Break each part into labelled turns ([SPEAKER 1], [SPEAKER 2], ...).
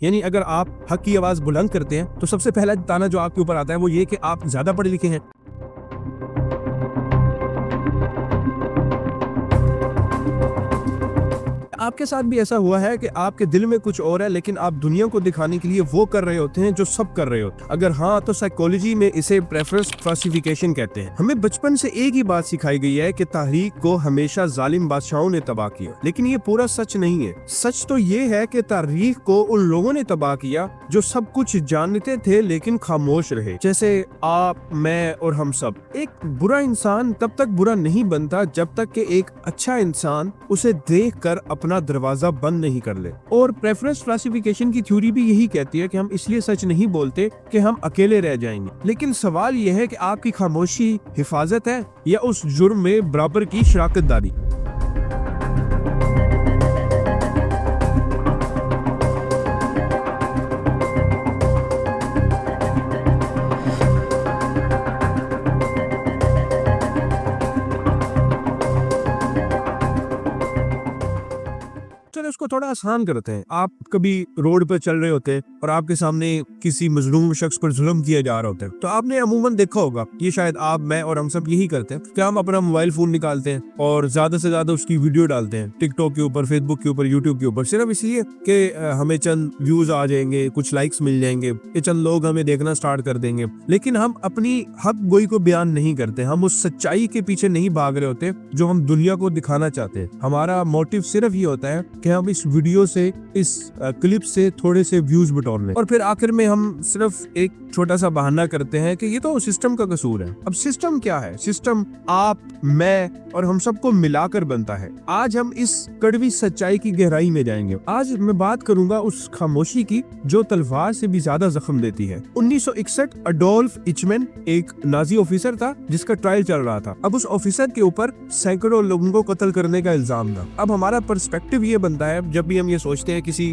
[SPEAKER 1] यानी अगर आप हक की आवाज बुलंद करते हैं तो सबसे पहला ताना जो आपके ऊपर आता है वो ये कि आप ज्यादा पढ़े लिखे हैं। आपके साथ भी ऐसा हुआ है कि आपके दिल में कुछ और है लेकिन आप दुनिया को दिखाने के लिए वो कर रहे होते हैं जो सब कर रहे होते हैं? अगर हाँ तो साइकोलॉजी में इसे प्रेफरेंस क्लासिफिकेशन कहते हैं। हमें बचपन से एक ही बात सिखाई गई है कि तारीख को हमेशा जालिम बादशाहों ने तबाह किया, लेकिन ये पूरा सच नहीं है। सच तो ये है कि तारीख को उन लोगों ने तबाह किया जो सब कुछ जानते थे लेकिन खामोश रहे, जैसे आप, मैं और हम सब। एक बुरा इंसान तब तक बुरा नहीं बनता जब तक कि एक अच्छा इंसान उसे देखकर अपना दरवाजा बंद नहीं कर ले। और प्रेफरेंस क्लासिफिकेशन की थ्योरी भी यही कहती है कि हम इसलिए सच नहीं बोलते कि हम अकेले रह जाएंगे। लेकिन सवाल यह है कि आपकी खामोशी हिफाजत है या उस जुर्म में बराबर की शराकतदारी। चलो इसको थोड़ा आसान करते हैं। आप कभी रोड पर चल रहे होते हैं और आपके सामने किसी मजलूम शख्स पर जुल्म किया जा रहा होता है, तो आपने अमूमन देखा होगा, ये शायद आप, मैं और हम सब यही करते हैं कि हम अपना मोबाइल फोन निकालते हैं और ज्यादा से ज्यादा उसकी वीडियो डालते हैं टिकटॉक के ऊपर, फेसबुक के ऊपर, यूट्यूब के ऊपर, सिर्फ इसलिए कि हमें चंद व्यूज आ जाएंगे, कुछ लाइक्स मिल जाएंगे, ये चंद लोग हमें देखना स्टार्ट कर देंगे। लेकिन हम अपनी हक गोई को बयान नहीं करते, हम उस सच्चाई के पीछे नहीं भाग रहे होते जो हम दुनिया को दिखाना चाहते हैं। हमारा मोटिव सिर्फ ये होता है कि हम इस वीडियो से, इस क्लिप से थोड़े से व्यूज बटोर लें, और फिर आखिर में हम सिर्फ एक छोटा सा बहाना करते हैं कि ये तो सिस्टम का कसूर है। अब सिस्टम क्या है? सिस्टम आप, मैं और हम सबको मिलाकर बनता है। आज हम इस कड़वी सच्चाई की गहराई में जाएंगे। आज मैं बात करूंगा उस खामोशी की जो तलवार से भी ज्यादा जख्म देती है। 1961 अडोल्फ इचमैन एक नाजी ऑफिसर था जिसका ट्रायल चल रहा था। अब उस ऑफिसर के ऊपर सैकड़ों लोगों को कत्ल करने का इल्जाम था। अब हमारा पर्सपेक्टिव ये बनता है, जब भी हम ये सोचते हैं किसी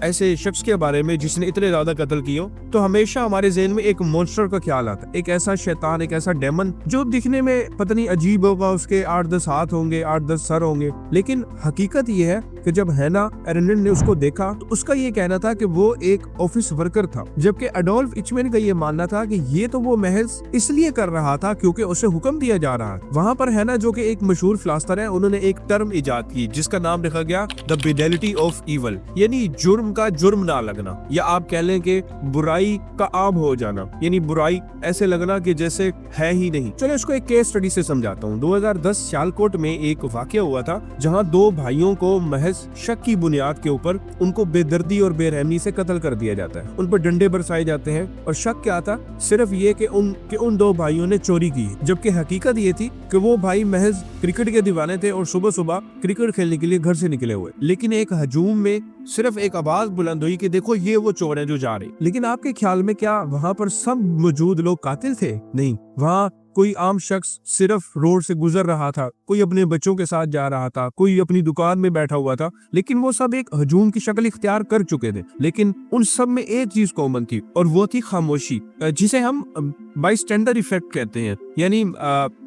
[SPEAKER 1] ऐसे शख्स के बारे में जिसने इतने ज्यादा कत्ल किए, तो हमेशा हमारे ज़हन में एक मॉन्स्टर का ख्याल आता है, एक ऐसा शैतान, एक ऐसा डेमन जो दिखने में पता नहीं अजीब होगा, उसके 8-10 हाथ होंगे, 8-10 सर होंगे। लेकिन हकीकत ये है कि जब हैना एरेंडेंट ने उसको देखा तो उसका ये कहना था कि वो एक ऑफिस वर्कर था, जबकि अडोल्फ इचमैन का ये मानना था कि ये तो वो महज इसलिए कर रहा था क्योंकि उसे हुक्म दिया जा रहा है। वहाँ पर हैना, जो कि एक मशहूर फिलासफर है, उन्होंने एक टर्म इजाद की जिसका नाम रखा गया द बेडेलिटी ऑफ ईवल, यानी जुर्म का जुर्म ना लगना, या आप कह लें कि बुराई का आम हो जाना, यानी बुराई ऐसे लगना कि जैसे है ही नहीं। चलो इसको एक केस स्टडी से समझाता हूँ। 2010 सियालकोट में एक वाकया हुआ था जहाँ 2 भाइयों को महज शक की बुनियाद के ऊपर उनको बेदर्दी और बेरहमी से कत्ल कर दिया जाता है। उन पर डंडे बरसाए जाते हैं और शक क्या था? सिर्फ ये कि उन 2 भाइयों ने चोरी की, जबकि हकीकत ये थी कि वो भाई महज क्रिकेट के दीवाने थे और सुबह सुबह क्रिकेट खेलने के लिए घर से निकले हुए। लेकिन एक हजूम में सिर्फ एक आवाज बुलंद हुई कि देखो ये वो चोर है जो जा रहे। लेकिन आपके ख्याल में क्या वहाँ पर सब मौजूद लोग कातिल थे? नहीं, वहाँ कोई आम शख्स सिर्फ रोड से गुजर रहा था, कोई अपने बच्चों के साथ जा रहा था, कोई अपनी दुकान में बैठा हुआ था, लेकिन वो सब एक हजूम की शक्ल इख्तियार कर चुके थे। लेकिन उन सब में एक चीज कॉमन थी और वो थी खामोशी, जिसे हम बाईस्टैंडर इफेक्ट कहते हैं। यानी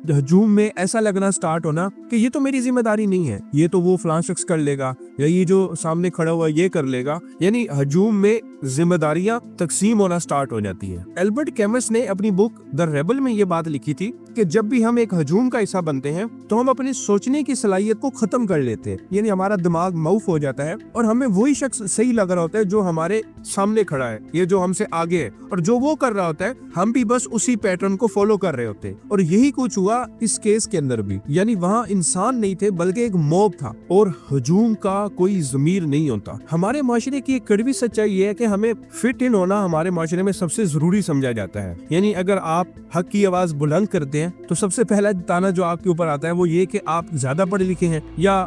[SPEAKER 1] हजूम में ऐसा लगना स्टार्ट होना कि ये तो मेरी जिम्मेदारी नहीं है, ये तो वो फलां शख्स कर लेगा, या ये जो सामने खड़ा हुआ ये कर लेगा। यानी हजूम में जिम्मेदारियां तकसीम होना स्टार्ट हो जाती है। एल्बर्ट कैमस ने अपनी बुक द रेबल में ये बात लिखी थी कि जब भी हम एक हजूम का हिस्सा बनते हैं तो हम अपनी सोचने की सलाहियत को खत्म कर लेते हैं, यानी हमारा दिमाग माउफ हो जाता है और हमें वही शख्स सही लग रहा होता है जो हमारे सामने खड़ा है, ये जो हमसे आगे है, और जो वो कर रहा होता है हम भी बस उसी पैटर्न को फॉलो कर रहे होते हैं। और यही कुछ हुआ इस केस के अंदर भी, यानी वहाँ इंसान नहीं थे बल्कि एक मॉब था और हजूम का कोई ज़मीर नहीं होता। हमारे माशरे की एक कड़वी सच्चाई ये है कि हमें फिट इन होना हमारे माशरे में सबसे जरूरी समझा जाता है। यानी अगर आप हक की आवाज बुलंद करते हैं तो सबसे पहला ताना जो आपके ऊपर आता है वो ये कि आप ज्यादा पढ़े लिखे हैं, या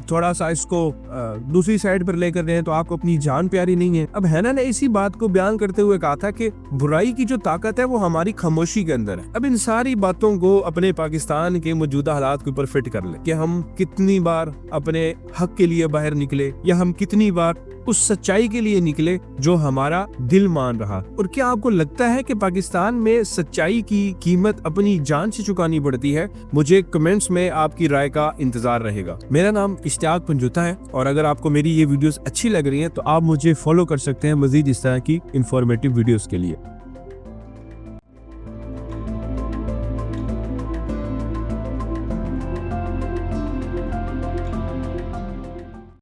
[SPEAKER 1] थोड़ा सा इसको दूसरी साइड पर लेकर रहे हैं तो आपको अपनी जान प्यारी नहीं है। अब हैना ने इसी बात को बयान करते हुए कहा था कि बुराई की जो ताकत है वो हमारी खामोशी के अंदर है। अब इन सारी बातों को अपने पाकिस्तान के मौजूदा हालात के ऊपर फिट कर ले कि हम कितनी बार अपने हक के लिए बाहर निकले, या हम कितनी बार उस सच्चाई के लिए निकले जो हमारा दिल मान रहा। और क्या आपको लगता है कि पाकिस्तान में सच्चाई की कीमत अपनी जान से चुकानी पड़ती है? मुझे कमेंट्स में आपकी राय का इंतजार रहेगा। मेरा नाम इश्तियाक पंजुता है और अगर आपको मेरी ये वीडियोस अच्छी लग रही हैं तो आप मुझे फॉलो कर सकते हैं मजीद इस तरह की इंफॉर्मेटिव वीडियोस के लिए।